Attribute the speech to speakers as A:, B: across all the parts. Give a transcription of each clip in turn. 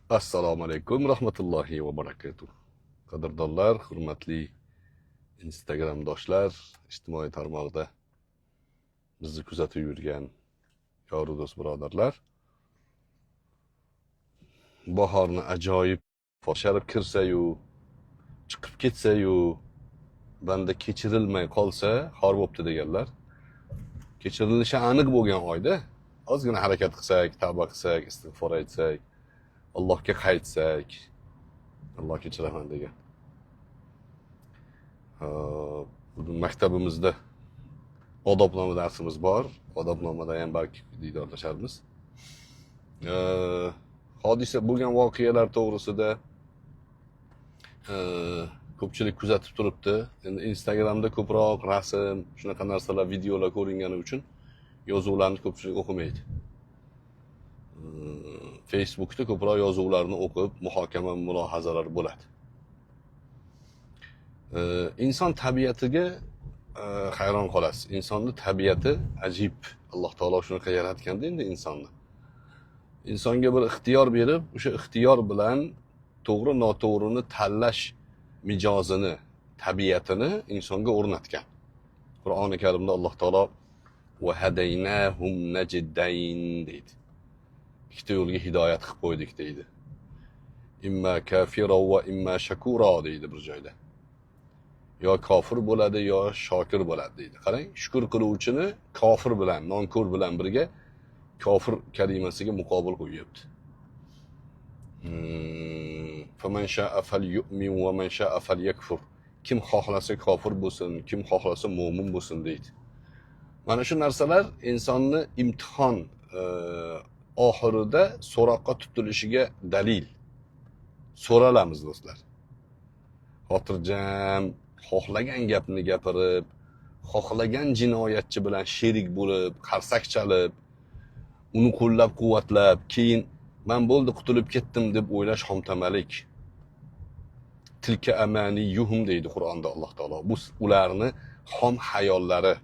A: Assalomu alaykum rahmatullohi va barakatuh. Qadrdonlar, hurmatli Instagramdoshlar, ijtimoiy tarmoqda bizni kuzatib yurgan yoru do'st birodarlar. Bahorni ajoyib sharib kirsa-yu, chiqib ketsa-yu, banda kechirilmay qolsa, xor bo'pti deganlar. Kechirilishi aniq bo'lgan oyda ozgina harakat qilsak, tavba qilsak, istig'for aytsak, Allohga qaytsak, Alloh kechiraman degan. Bugun maktabimizda odobnoma darsimiz bor. Odobnomada ham balki diydorlasharmiz. Hodisa bo'lgan voqealar to'g'risida ko'pchilik kuzatib turibdi. Endi Instagramda ko'proq rasm, shunaqa narsalar, videolar ko'ringani uchun yozuvlarni ko'pchilik o'qimaydi. Facebookda ko'proq yozuvlarni o'qib, muhokama, mulohazalar bo'ladi. İnson tabiatiga hayron qolasiz. Insonni tabiati ajib. Alloh taolo shunaqa yaratganda endi insonni. Insonga bir ixtiyor berib, o'sha ixtiyor bilan to'g'ri noto'g'rini tanlash mijozini, tabiatini insonga o'rnatgan. Qur'oni Karimda Alloh taolo va hadaynahum najdayn deydi. Ikkita yo'lga hidoyat qilib qo'ydik deydi. Imma kafira va imma shakura deydi bir joyda. Yo kofir bo'ladi, yo shokir bo'ladi deydi. Qarang, shukr qiluvchini kofir bilan, nonko'r bilan birga kofir kalimasiga muqobil qo'yibdi. Faman sha'a falyu'min va man sha'a falyakfur. Kim xohlasa kofir bo'lsin, kim xohlasa mo'min bo'lsin deydi. Mana shu narsalar insonni imtihon oxirida so'roqqa tutilishiga dalil. So'ralamiz do'stlar. Xotirjam, xohlagan gapni gapirib, xohlagan jinoyatchi bilan sherik bo'lib, qarsak chalib, uni qo'llab-quvvatlab, keyin men bo'ldi qutulib ketdim deb o'ylash xomtamalik. Tilka amaniyuhum deydi Qur'onda Alloh taolo. Bu ularni xom hayollari,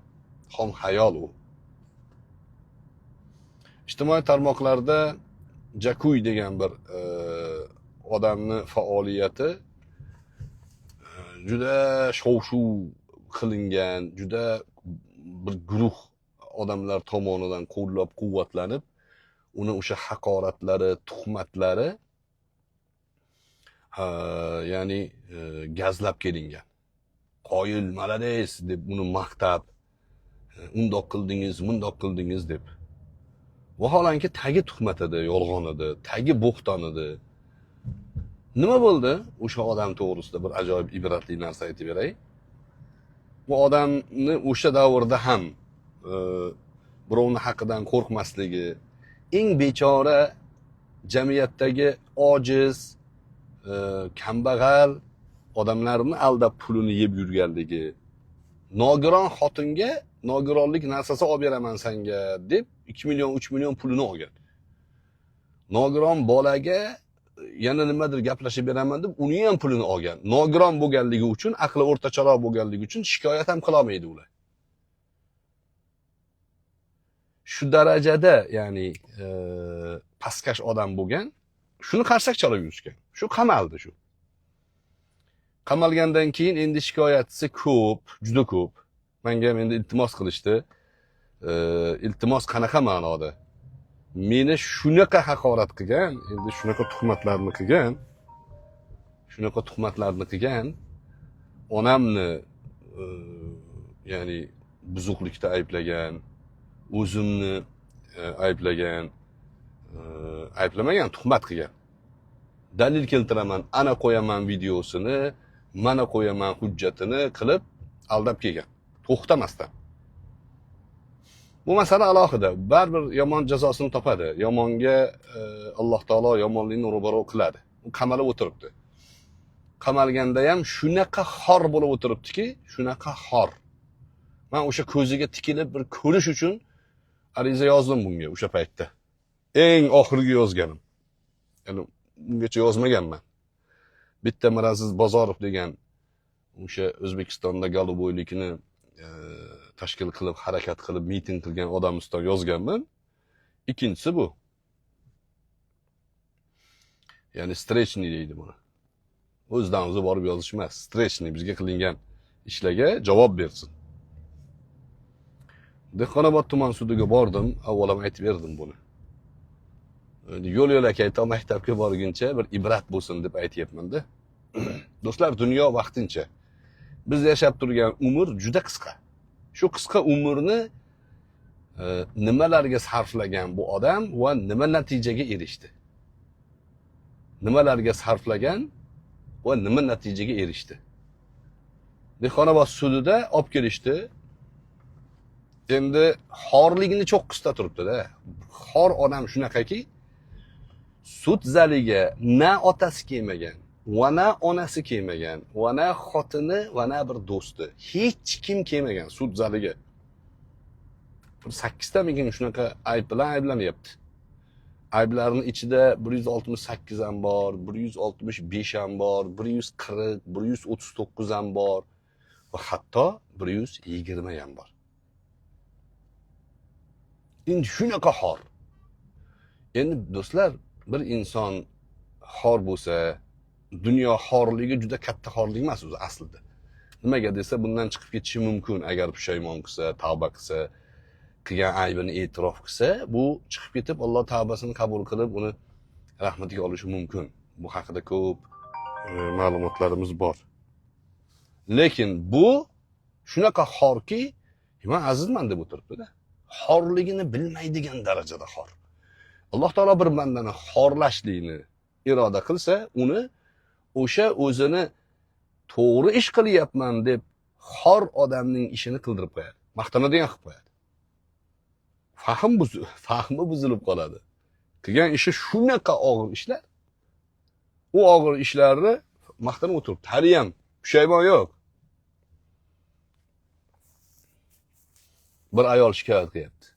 A: xom hayol u. Ijtimoiy tarmoqlarda Jakuy degan bir odamni faoliyati juda shov-shuv qilingan, juda bir guruh odamlar tomonidan qo'llab-quvvatlanib, uni o'sha haqoratlari, tuhmatlari ya'ni gazlab kelingan. Qoyil, malades deb uni maqtab, undoq qildingiz, mundoq qildingiz deb. Vaholanki tagi tuhmat edi, yolg'on edi, tagi bo'xton edi. Nima bo'ldi? O'sha odam to'g'risida bir ajoyib ibratli narsa aytib beray. Bu odamni o'sha davrda ham birovni haqidan qo'rqmasligi, eng bechora jamiyatdagi ojiz, kambag'al odamlarni aldab pulini yeb yurganligi, nogiron xotinga nogironlik narsasi olib beraman senga deb 2 million, 3 million pulini olgan. Nogiron bolaga yana nimadir gaplashib beraman deb uni ham pulini olgan. Nogiron bo'lganligi uchun, aqli o'rtacharoq bo'lganligi uchun shikoyat ham qila olmaydi ular. Shu darajada, ya'ni pastkash odam bo'lgan, shuni qarsak chalib yurishgan. Shu qamaldi shu. Qamalgandan keyin endi shikoyatchisi ko'p, juda ko'p. Menga ham endi iltimos qilishdi. Iltimos qanaqa ma'noda? Meni shunaqa haqorat qilgan, endi shunaqa tuhmatlarni qilgan, onamni ya'ni buzuqlikda ayblagan, o'zimni ayblagan, ayblamagan, tuhmat qilgan. Dalil keltiraman, ana qo'yaman videosini, mana qo'yaman hujjatini qilib aldab kelgan. To'xtamasdan. Bu masala alohida. Baribir yomon jazosini topadi. Yomonga Alloh taolo yomonlikni ro'baro qiladi. U qamalib o'tiribdi. Qamalganda ham shunaqa xor bo'lib o'tiribdiki, shunaqa xor. Men o'sha ko'ziga tikilib bir ko'rish uchun ariza yozdim bunga o'sha paytda. Eng oxirgi yozganim. Ya'ni ungacha yozmaganman. Bitta Miraziz Bozorov degan o'sha O'zbekistonda Goluboylikni tashkil qilib, harakat qilib, miting qilgan odam ustidan yozganman. Ikkinchisi bu. Ya'ni strechniy deydi buni. O'zidan o'zi borib yozish emas, strechniy bizga qilingan ishlarga javob bersin. Dehqonobod tuman sudiga bordim, avvalam aytib berdim buni. Yo'l-yo'lakay to maktabga borguncha bir ibrat bo'lsin deb aytyapman-da. Do'stlar, dunyo vaqtincha. Biz yashab turgan umr juda qisqa. Shu qisqa umrni nimalarga sarflagan bu odam va nima natijaga erishdi? Nimalarga sarflagan va nima natijaga erishdi? Dehqonobod sudida olib kelishdi. Endi xorligini cho'qqisida turibdi-da. Xor odam shunaqaki, sud zaliga na otasi kelmagan, va na onasi kelmagan, va na xotini, va na bir do'sti. Hech kim kelmagan sud zaliga. 8 ta mingin shunaqa ayb bilan ayblanyapti. Ayblarning ichida 168 ham bor, 165 ham bor, 140, 139 ham bor va hatto 120 ham bor. Endi shunaqa xor. Endi do'stlar, bir inson xor bo'lsa, dunyo xorligi juda katta xorlik emas o'zi aslida. Nimaga desa, bundan chiqib ketishi mumkin agar pushaymon qilsa, tavba qilsa, qilgan aybini e'tirof qilsa, bu chiqib ketib Alloh tavbasini qabul qilib, uni rahmatiga olishi mumkin. Bu haqida ko'p ma'lumotlarimiz bor. Lekin bu shunaqa xorki, men azizman deb o'tiribdi-da. Xorligini bilmaydigan darajada xor. Alloh taolo bir bandani xorlashlikni iroda qilsa, uni o'sha o'zini to'g'ri ish qilyapman deb xor odamning ishini qildirib qo'yadi. Maqtanadigan qilib qo'yadi. Fahmi buzilib qoladi. Qilgan ishi shunaqa og'ir ishlar. U og'ir ishlarni maqtanib o'tirib, hali ham pushaymon yo'q. Bir ayol shikoyat qilyapti.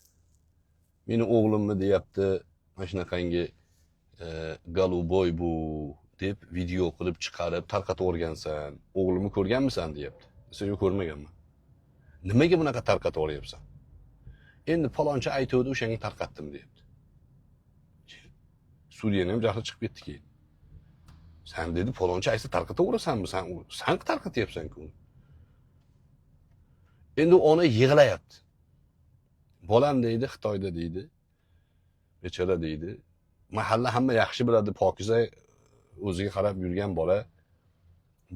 A: Meni o'g'limni deyapti, mana shunaqangi galuboy bu deb video qilib chiqarib tarqatib o'rgansan. O'g'limni ko'rganmisan deyapti. Sen yo'q, ko'rmaganman. Nimaga bunaqa tarqatib o'ryapsan? Endi faloncha aytuvdi, o'shanga tarqatdim deyapti. Sudyaning ham jahli chiqib ketdi keyin. Sen dedi faloncha aytsa tarqataveраsanmi? Sen tarqatyapsan-ku. Endi ona yig'layapti. Bolam deydi, Xitoyda deydi. Bechora deydi. Mahalla hamma yaxshi biladi, pokiza o'ziga qarab yurgan bola.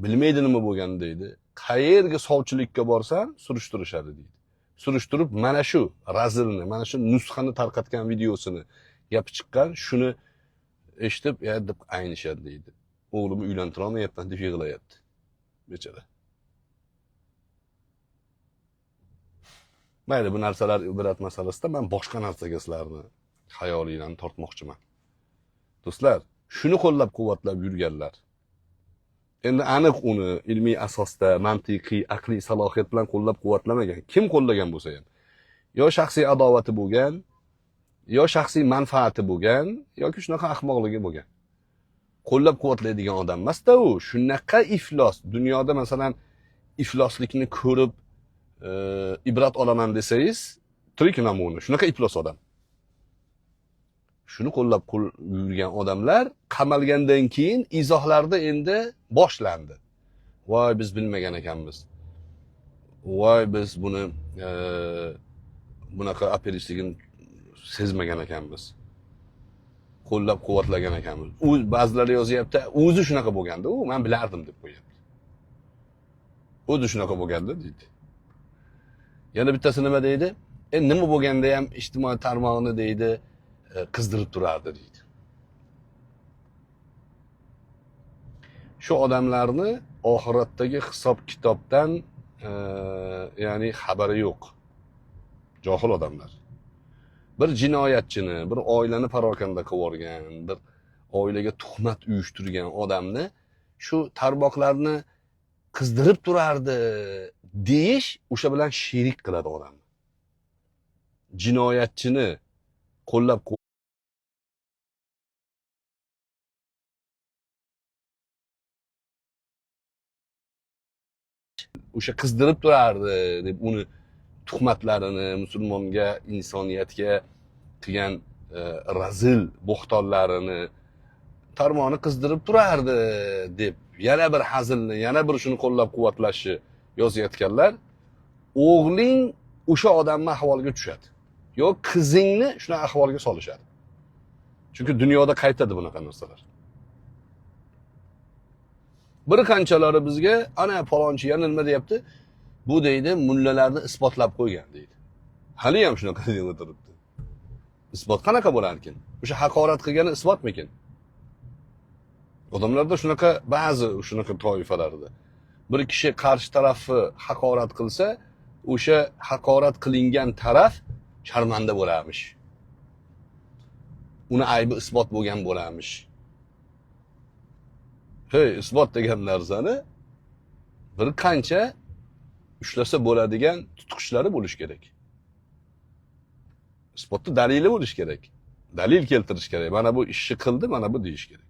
A: Bilmaydi nima bo'lgan deydi. Qayerga sovchilikka borsam surishtirishadi deydi. Surishtirib mana shu razilni, mana shu nusxani tarqatgan videosini gapi chiqqan, shuni eshitib, deb aynishadi deydi. O'g'limni uylantira olmayapman deb yig'layapti. Bechora. Mayli, bu narsalar ibrat masalasida men boshqa narsaga sizlarni xayolinglarni tortmoqchiman. Do'stlar, shuni qo'llab-quvvatlab yurganlar. Endi aniq uni ilmiy asosda, mantiqiy, aqliy salohiyat bilan qo'llab-quvvatlamagan. Kim qo'llagan bo'lsa ham, yo shaxsiy adovati bo'lgan, yo shaxsiy manfaati bo'lgan, yoki shunaqa ahmoqligi bo'lgan. Qo'llab-quvvatlaydigan odam emas-da u. Shunaqa iflos, dunyoda masalan ifloslikni ko'rib ibrat olaman desangiz, tirik namuna, shunaqa iflos odam. Shuni qo'llab yurgan odamlar qamalgandan keyin izohlarda endi boshlandi. Voy, biz bilmagan ekanmiz. Voy, biz buni bunaqa apelishligini sezmagan ekanmiz. Qo'llab quvvatlagan ekanmiz. U ba'zilari yozyapti, o'zi shunaqa bo'lganda, u men bilardim deb qo'yapti. O'zi shunaqa bo'lganda deydi. Yana bittasi nima deydi? Nima bo'lganda ham ijtimoiy tarmoqni deydi, qizdirib turardi deydi. Shu odamlarni oxiratdagi hisob-kitobdan ya'ni xabari yo'q. Johil odamlar. Bir jinoyatchini, bir oilani parokanda qilib o'rgan, bir oilaga tuhmat uyushtirgan odamni shu tarmoqlarni qizdirib turardi deyish o'sha bilan sherik qiladi odamni. Jinoyatchini qo'llab o'sha qizdirib turardi deb uni tuhmatlarini, musulmonga, insoniyatga qilgan razil bo'xtonlarini tarmog'ini qizdirib turardi deb yana bir hazilni, yana bir shuni qo'llab-quvvatlashni yozayotganlar, o'g'ling o'sha odamning ahvoliga tushadi. Yo qizingni shuna ahvolga solishadi. Chunki dunyoda qaytadi bunaqa narsalar. Bir qanchalari bizga ana falonchi yana nima deyapti? Bu deydi mullalarni isbotlab qo'ygan deydi. Hali ham shunaqa deb o'tiribdi. Isbot qanaqa bo'lar ekan? O'sha haqorat qilgani isbotmikin? Odamlarda shunaqa ba'zi shunaqa toifalarda bir kishi qarshi tarafni haqorat qilsa, o'sha haqorat qilingan taraf sharmanda bo'larmish. Uni aybi isbot bo'lgan bo'larmish. Hey, isbot degan narsani bir qancha ushlasa bo'ladigan tutqichlari bo'lish kerak. Isbotni dalili bo'lish kerak. Dalil keltirish kerak. Mana bu ishni qildi, mana bu deyish kerak.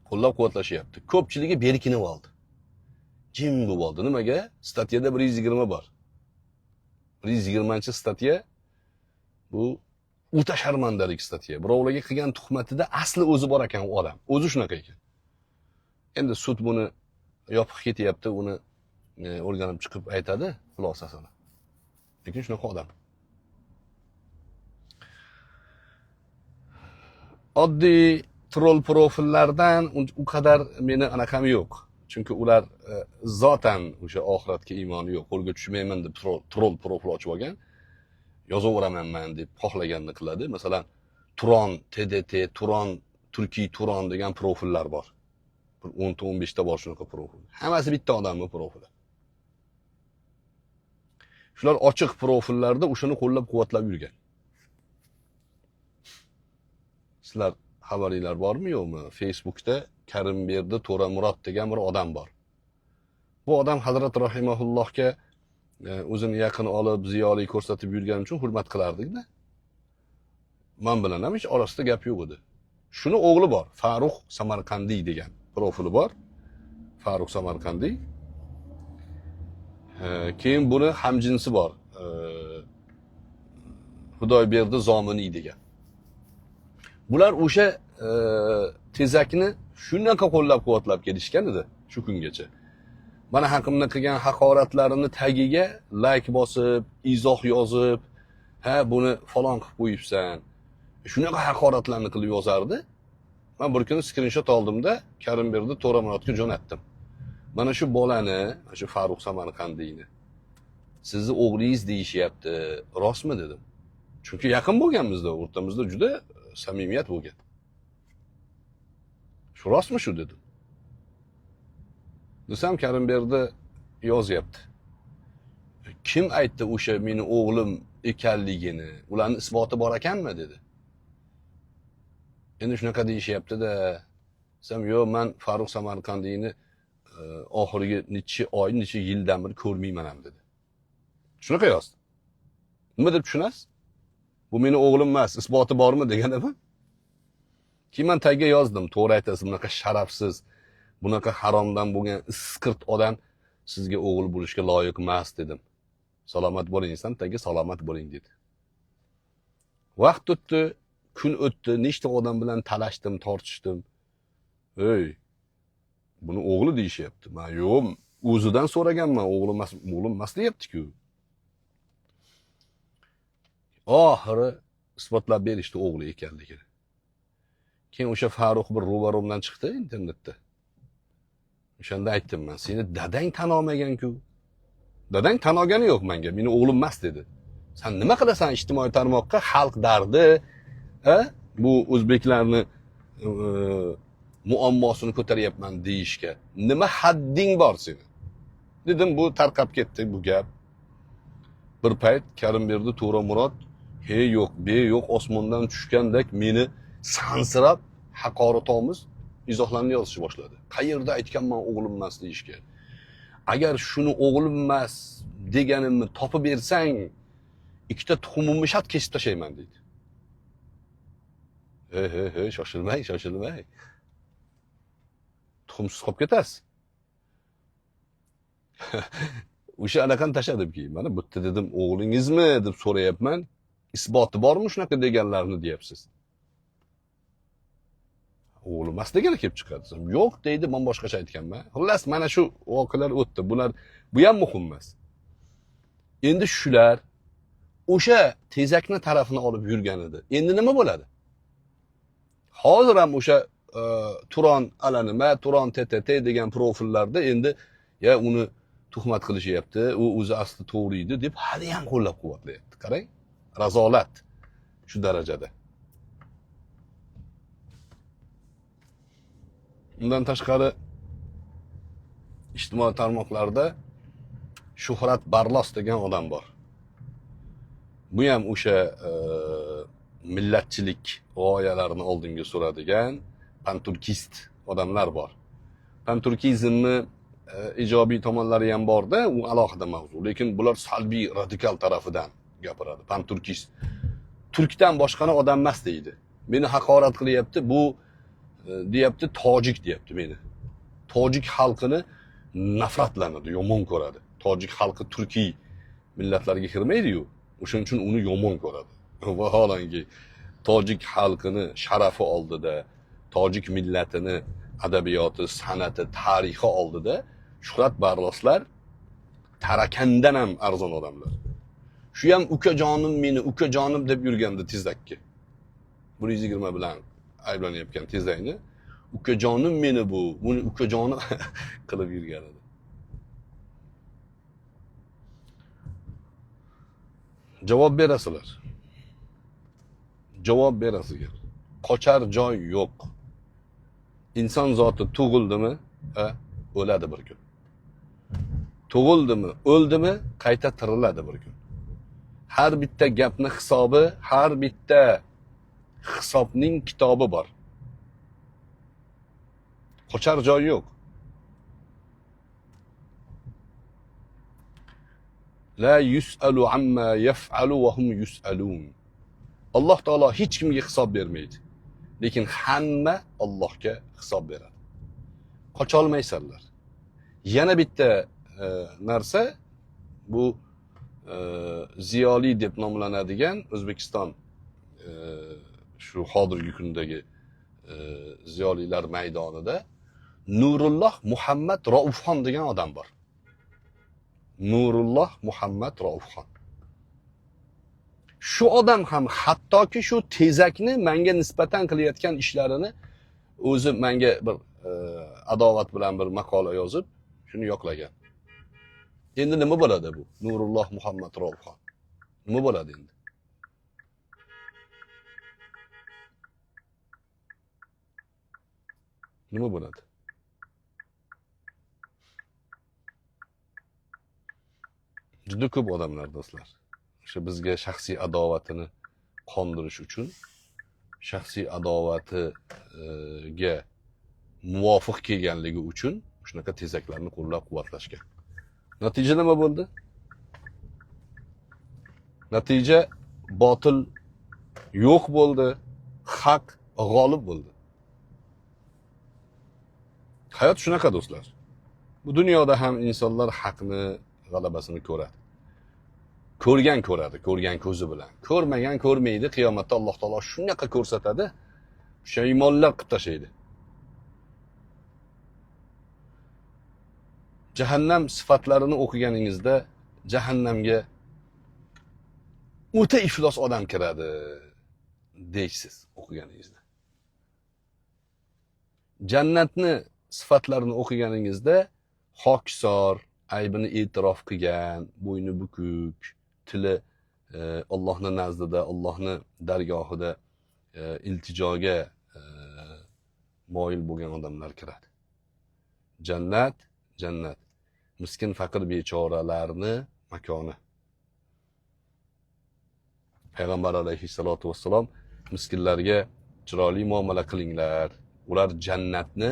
A: Qo'llab-quvvatlashyapti. Ko'pchiligi berkinib oldi. Jim bo'lib oldi. Nimaga? Statyada 120 bor. 120-statya bu o'ta sharmandalik statya. Birovlarga qilgan tuhmatida asli o'zi bor ekan u odam. O'zi shunaqa ekan. Endi sud buni yopib ketyapti, uni o'rganib chiqib aytadi xulosasini. Lekin shunaqa odam. Oddiy troll profillardan u qadar meni anaqam yo'q. Chunki ular zotan o'sha oxiratga iymoni yo'q. Qo'lga tushmayman deb troll profil ochib olgan. Yozaveraman men deb xohlaganini qiladi. Masalan, Turon TDT, Turon Turkiy Turon degan profillar bor. 10-15 ta bor shunaqa profil. Hammasi bitta odamning profili. Shular ochiq profillarda o'shani qo'llab-quvvatlab yurgan. Sizlar xabaringlar bormi yo'qmi? Facebookda Karimberdi To'ramurod degan bir odam bor. Bu odam Hazrat rahimahullohga o'zini yaqin olib, ziyoli ko'rsatib yurgani uchun hurmat qilardik-da. Men bilan ham hech orasida gap yo'q edi. Shuni o'g'li bor, Farruh Samarqandiy degan profili bor. Farruh Samarqandiy. Keyin buni hamjinsi bor. Xudoyberdi Zominiy degan. Bular o'sha tezakni shunaqa qo'llab-quvvatlab kelishgan edi shu kungacha. Mana haqimda qilgan haqoratlarini tagiga like bosib, izoh yozib, ha buni falon qilib qo'yibsan. Shunaqa haqoratlarni qilib yozardi. Men bir kuni screenshot oldimda Karimberdi To'ramurodga jo'natdim. Mana shu bolani, shu Farruh Samarqandiyni sizni o'g'lingiz deyishyapti, rostmi dedim. Chunki yaqin bo'lganmizda, o'rtamizda juda samimiyat bo'lgan. Shu rostmi shu dedim. Desam Karimberdi yozyapti. Kim aytdi o'sha meni o'g'lim ekanligini? Ularning isboti bor ekanmi dedi. Endi shunaqa deyishyapti-da. Desam, "Yo'q, men Farruh Samarqandiyni oxirgi necha oy, necha yildan beri ko'rmayman ham" dedi. Shunaqa yozdi. Nima deb tushunasiz? Bu meni o'g'lim emas, isboti bormi deganimi? Keyin men tagiga yozdim, to'g'ri aytasiz, bunaqa sharafsiz, bunaqa haromdan bo'lgan isqirt odam sizga o'g'il bo'lishga loyiq emas dedim. Salomat bo'ling desam, tagiga salomat bo'ling dedi. Vaqt o'tdi, kun o'tdi, nechta odam bilan talashdim, tortishdim. Ey, buni o'g'li deyishyapti. Men yo'q, o'zidan so'raganman, o'g'lim emas deyapti-ku. Oxiri isbotlab berishdi o'g'li ekanligini. Keyin o'sha Farruh bir ro'baromdan chiqdi internetda. O'shanda aytdim men, seni dadang tan olmagan-ku. Dadang tan olgani yo'q menga, meni o'g'lim emas dedi. Sen nima qilasan ijtimoiy tarmoqqa xalq dardi, bu o'zbeklarni muammosini ko'taryapman deyishga. Nima hadding bor seni? Dedim, bu tarqab ketdi bu gap. Bir payt Karimberdi To'ramurod hey yo'q, be yo'q osmondan tushgandek meni sansirab haqoratomuz izohlarni yozishni boshladi. Qayerda aytganman o'g'lim emas deyishga. Agar shuni o'g'lim emas deganimni topib bersang, ikkita tuxumimni shat kesib tashlayman dedi. He, shoshilmang. Tuxumsiz qolib ketasiz. O'sha anaqani tashladim keyin. Mana bu yerda dedim, o'g'lingizmi deb so'rayapman. Isboti bormi shunaqa deganlarni deyapsiz. o'g'limas degani kelib chiqadi. Yo'q deydi, men boshqacha aytganman. Xullas, mana shu voqealar o'tdi. Bular bu ham muhim emas. Endi shular o'sha tezakni tarafini olib yurgan edi. Endi nima bo'ladi? Hozir ham o'sha Turon alanima, Turon TTT degan profillarda endi ya uni tuhmat qilishyapti, u o'zi asli to'g'ri edi deb hali ham qo'llab-quvvatlayapti. Qarang, razolat shu darajada. Undan tashqari ijtimoiy tarmoqlarda Shuhrat Barlos degan odam bor. Bu ham o'sha millatchilik g'oyalarini oldinga suradigan panturkist odamlar bor. Panturkizmni ijobiy tomonlari ham bor-da, u alohida mavzu. Lekin bular salbiy, radikal tarafidan gapiradi. Panturkist. Turkdan boshqani odam emas deydi. Meni haqorat qilyapti, bu deyapti, tojik deyapti meni. Tojik xalqini nafratlanadi, yomon ko'radi. Tojik xalqi turkiy millatlarga kirmaydi-yu, o'shuning uchun uni yomon ko'radi. Vaholanki tojik xalqini sharafi oldida, tojik millatini adabiyoti, san'ati, tarixi oldida Shuhrat Barloslar tarakandan ham arzon odamlar. Shu ham ukajonim meni, ukajonim deb yurgandi tezakki. 120 bilan ayblanayotgan tezakni ukajonim meni bu, buni ukajonim qilib yurgan edi. Javob berasizlar. Javob berasizlar. Qochar joy yo'q. Inson zoti tug'ildimi, o'ladi bir kun. Tug'ildimi, o'ldimi, qayta tiriladi bir kun. Har bitta gapni hisobi, har bitta hisobning kitobi bor. Qochar joy yo'q. La yus'alu amma yaf'alu wa hum yus'alun. Alloh taolo hech kimga hisob bermaydi. Lekin hamma Allohga hisob beradi. Qocha olmaysanlar. Yana bitta narsa bu ziyoli deb nomlanadigan O'zbekiston shu hozirgi kundagi ziyolilar maydonida Nurulloh Muhammad Raufxon degan odam bor. Nurulloh Muhammad Raufxon. Shu odam ham hattoki shu tezakni menga nisbatan qilayotgan ishlarini o'zi menga bir adovat bilan bir maqola yozib, shuni yoqlagan. Endi nima bo'ladi bu? Nurulloh Muhammad Raufxon. Nima bo'ladi endi? Nima bo'ladi? Juda ko'p odamlar do'stlar. O'sha bizga shaxsiy adovatini qondirish uchun, shaxsiy adovatiga muvofiq kelganligi uchun shunaqa tezaklarni qo'llab-quvvatlashgan. Natija nima bo'ldi? Natija botil yo'q bo'ldi, haq g'olib bo'ldi. Hayot shunaqa do'stlar. Bu dunyoda ham insonlar haqni g'alabasini ko'radi. Ko'rgan ko'radi, ko'rgan ko'zi bilan. Ko'rmagan ko'rmaydi. Qiyomatda Alloh taolo shunaqa ko'rsatadi, shaymonlar qilib tashlaydi. Jahannam sifatlarini o'qiganingizda jahannamga o'ta iflos odam kiradi deysiz o'qiganingizda. Jannatni sifatlarini o'qiganingizda hokisor, aybini e'tirof qilgan, bo'yni bukuk, tili Allohning nazdida, Allohning dargohida iltijoga moyil bo'lgan odamlar kiradi. Jannat, jannat. Miskin faqir bechoralarni makoni. Payg'ambar alayhissalotu vassalom miskinlarga chiroyli muomala qilinglar, ular jannatni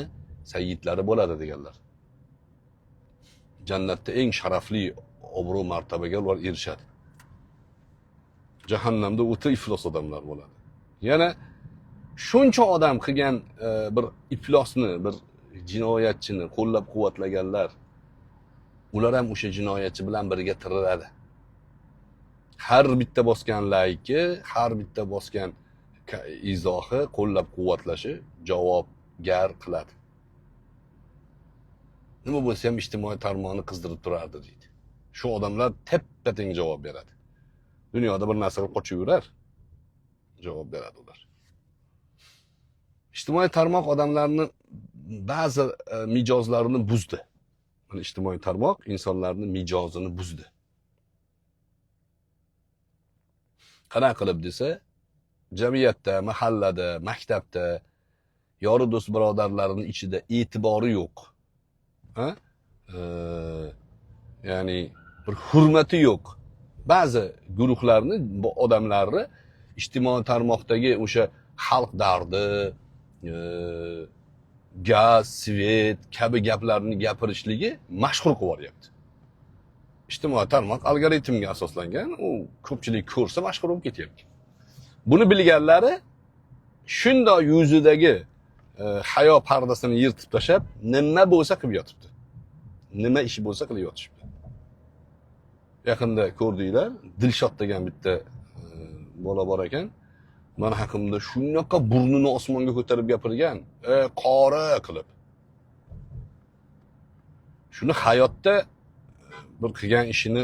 A: sayyidlari bo'ladi deganlar. Jannatda eng sharafli obro' martabaga ular erishadi. Jahannamda o'ta iflos odamlar bo'ladi. Yana shuncha odam qilgan bir iflosni, bir jinoyatchini qo'llab-quvvatlaganlar, ular ham o'sha jinoyatchi bilan birga tiriladi. Har bitta bosgan layki, har bitta bosgan izohi, qo'llab-quvvatlashi, javob gar qiladi. Nima bo'lsa ham ijtimoiy tarmoqni qizdirib turardi deydi. Shu odamlar teppa-teng javob beradi. Dunyoda bir narsaga qochib yurar, javob beradi ular. İjtimoiy tarmoq odamlarni ba'zi mijozlarini buzdi. Mana ijtimoiy tarmoq insonlarning mijozini buzdi. Qanaqa qilib desa, jamiyatda, mahallada, maktabda yori do'st birodarlarning ichida e'tibori yo'q. Ha? Ya'ni bir hurmati yo'q. Ba'zi guruhlarni, bu odamlarni ijtimoiy tarmoqdagi o'sha xalq dardi, gaz, svet kabi gaplarni gapirishligi mashhur qilib yuboryapti. İjtimoiy tarmoq algoritmga asoslangan, u ko'pchilik ko'rsa mashhur bo'lib ketyapti. Buni bilganlari shundoq yuzidagi hayo pardasini yirtib tashlab, nima bo'lsa qilib yotibdi. Nima ishi bo'lsa qilib yotishibdi. Yaqinda ko'rdinglar, Dilshod degan bitta bola bor ekan. Men haqimda shunaqa burnini osmonga ko'tarib gapirgan, qori qilib. Shuni hayotda bir qilgan ishini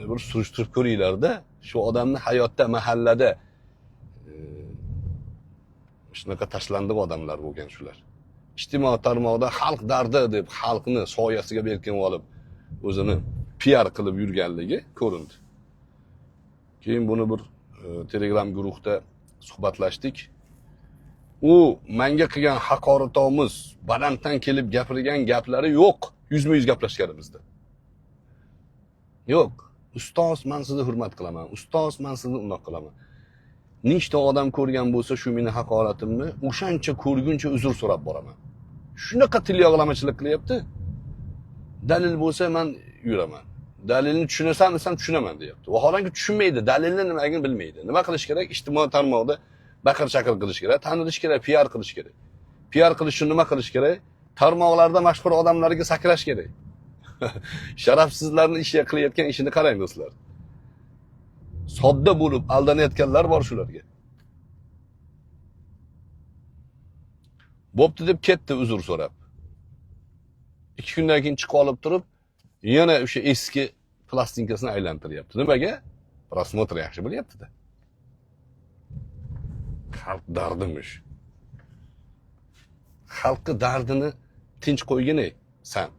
A: bir surishtirib ko'ringlar-da, shu odamni hayotda, mahallada shunaqa tashlandiq odamlar bo'lgan shular. Ijtimoiy tarmoqda xalq dardi deb xalqni soyasiga berkin olib o'zini PR qilib yurganligi ko'rindi. Keyin buni bir Telegram guruhda suhbatlashdik. U menga qilgan haqoratomuz, balanddan kelib gapirgan gaplari yo'q. Yuzma-yuz gaplashganimizda. Yo'q. Ustoz, men sizni hurmat qilaman. Ustoz, men sizni undoq qilaman. Nechta odam ko'rgan bo'lsa shu meni haqoratimni, o'shancha ko'rguncha uzr so'rab boraman. Shunaqa til yog'lamachilik qilyapti. Dalil bo'lsa men yuraman. Dalilni tushunasan desam tushunaman deyapti. Vaholanki tushunmaydi, dalilni nimaligini bilmaydi. Nima qilish kerak? Ijtimoiy tarmoqda baqir-chaqir qilish kerak, tanilish kerak, PR qilish kerak. PR qilish uchun nima qilish kerak? Tarmoqlarda mashhur odamlarga sakrash kerak. Sharafsizlarning ishi qilayotgan ishini qarang do'stlar. Sodda bo'lib aldanayotganlar bor shularga. Bo'pti deb ketdi uzr so'rab. 2 kundan keyin chiqib olib turib, yana o'sha eski plastinkasini aylantiryapti. Nimaga? Prosmotr yaxshi bo'lyapti-da. Xalq dardimish. Xalqi dardini tinch qo'ygin sen.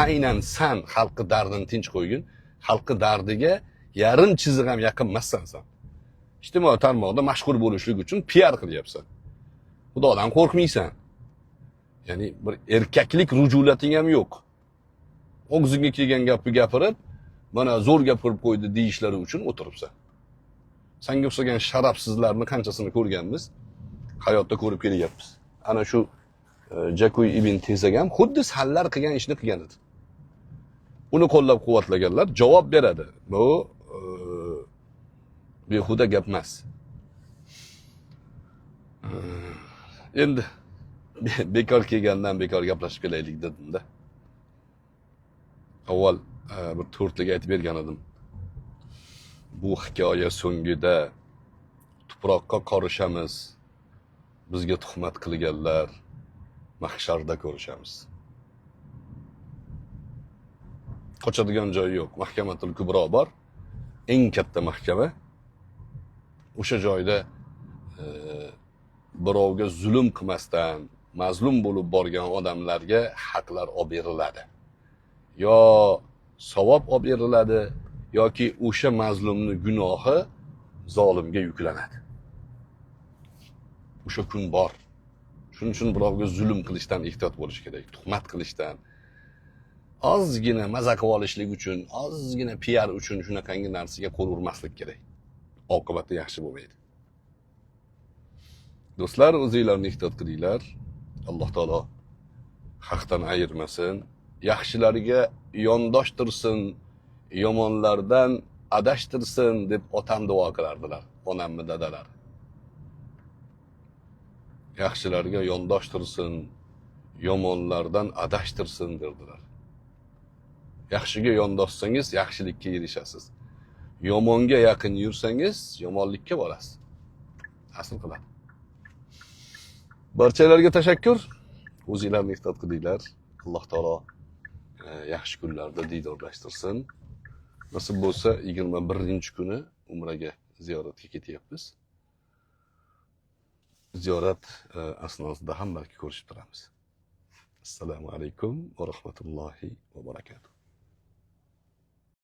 A: Aynan sen xalqi dardini tinch qo'ygin. Xalqi dardiga yarim chiziq ham yaqin emassan sen. Ijtimoiy tarmoqda mashhur bo'lishlik uchun PR qilyapsan. Xudodan qo'rqmaysan. Ya'ni bir erkaklik rujulating ham yo'q. Og'zingga kelgan gapni gapirib, mana zo'r gapirib qo'ydi deyishlari uchun o'tiribsan. Senga o'xshagan sharafsizlarni qanchasini ko'rganmiz, hayotda ko'rib kelyapmiz. Ana shu Jakuy ibn Tezak ham xuddi sanlar qilgan ishni qilgan edi. Uni qo'llab-quvvatlaganlar javob beradi. Bu behuda gap emas. Endi bekor kelgandan bekor gaplashib kelaylik dedim-da. Avval bir to'rtlik aytib bergan edim. Bu hikoya so'ngida tuproqqa qorishamiz. Bizga tuhmat qilganlar mahsharda ko'rishamiz. Qochadigan joyi yo'q. Mahkamatul Kubro bor. Eng katta mahkama. O'sha joyda birovga zulm qilmasdan mazlum bo'lib borgan odamlarga haqlar olib beriladi. Yo savob olib beriladi yoki o'sha mazlumning gunohi zolimga yuklanadi. O'sha kun bor. Shuning uchun birovga zulm qilishdan ehtiyot bo'lish kerak, tuhmat qilishdan. Ozgina maza qilib olishlik uchun, ozgina PR uchun shunaqangi narsaga qo'l urmaslik kerak. Oqibati yaxshi bo'lmaydi. Do'stlar, o'zingizlarni ehtiyot qilinglar. Alloh taolo haqdan ayirmasin, yaxshilarga yondoshtirsin, yomonlardan adashtirsin deb otam duo qilardilar, onamni dadalar. Yaxshilarga yondoshtirsin, yomonlardan adashtirsin derdilar. Yaxshiga yondoshsangiz yaxshilikka erishasiz. Yomonga yaqin yursangiz yomonlikka borasiz. Asl qiladi. Barchalarga tashakkur. O'zinglarni ehtiyot qilinglar. Alloh taolo yaxshi kunlarda diydorlashtirsin. Nasib bo'lsa 21-kuni umraga ziyoratga ketyapmiz. Ziyorat asnosida ham balki ko'rishib turamiz. Assalomu alaykum va rahmatullohi va barakatuh.